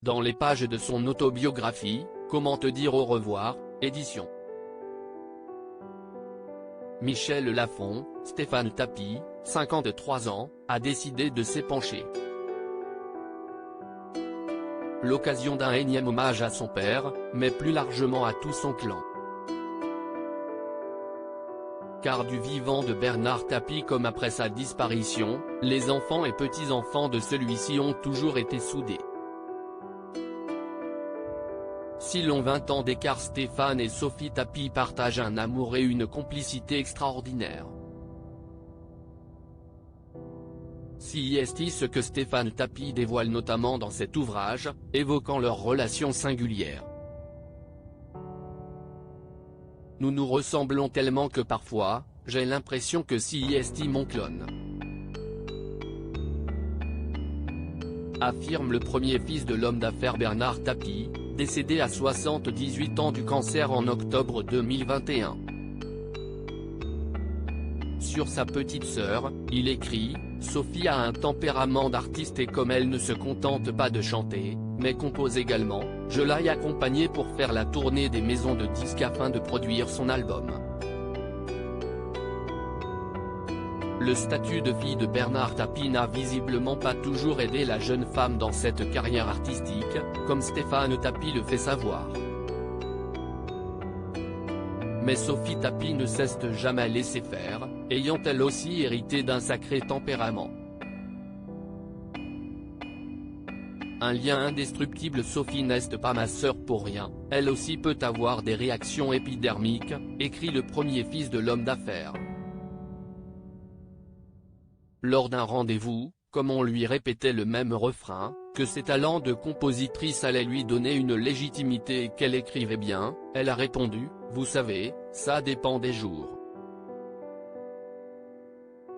dans les pages de son autobiographie, Comment te dire au revoir, édition. Michel Lafon, Stéphane Tapie, 53 ans, a décidé de s'épancher. L'occasion d'un énième hommage à son père, mais plus largement à tout son clan. Car du vivant de Bernard Tapie comme après sa disparition, les enfants et petits-enfants de celui-ci ont toujours été soudés. Si l'on 20 ans d'écart, Stéphane et Sophie Tapie partagent un amour et une complicité extraordinaires. Si est ce que Stéphane Tapie dévoile notamment dans cet ouvrage, évoquant leur relation singulière. Nous nous ressemblons tellement que parfois, j'ai l'impression que si est mon clone. Affirme le premier fils de l'homme d'affaires Bernard Tapie, décédé à 78 ans du cancer en octobre 2021. Sur sa petite sœur, il écrit « Sophie a un tempérament d'artiste et comme elle ne se contente pas de chanter, mais compose également, je l'ai accompagnée pour faire la tournée des maisons de disques afin de produire son album. » Le statut de fille de Bernard Tapie n'a visiblement pas toujours aidé la jeune femme dans cette carrière artistique, comme Stéphane Tapie le fait savoir. Mais Sophie Tapie ne s'est jamais laissée faire, ayant elle aussi hérité d'un sacré tempérament. Un lien indestructible. Sophie n'est pas ma sœur pour rien, elle aussi peut avoir des réactions épidermiques, écrit le premier fils de l'homme d'affaires. Lors d'un rendez-vous, comme on lui répétait le même refrain, que ses talents de compositrice allaient lui donner une légitimité et qu'elle écrivait bien, elle a répondu « Vous savez, ça dépend des jours.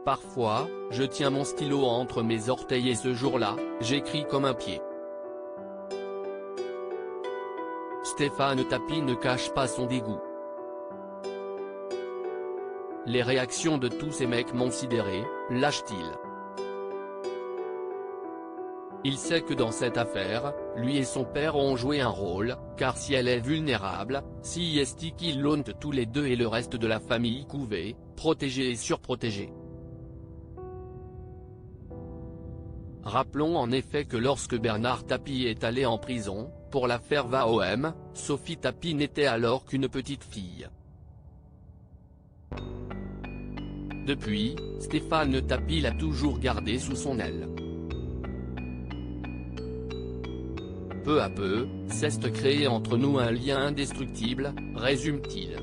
Parfois, je tiens mon stylo entre mes orteils et ce jour-là, j'écris comme un pied. » Stéphane Tapie ne cache pas son dégoût. Les réactions de tous ces mecs m'ont sidéré, lâche-t-il. Il sait que dans cette affaire, lui et son père ont joué un rôle, car si elle est vulnérable, si est qu'ils l'ont tous les deux et le reste de la famille couvée, protégée et surprotégée. Rappelons en effet que lorsque Bernard Tapie est allé en prison, pour l'affaire VAOM, Sophie Tapie n'était alors qu'une petite fille. Depuis, Stéphane Tapie l'a toujours gardée sous son aile. Peu à peu, s'est créé entre nous un lien indestructible, résume-t-il.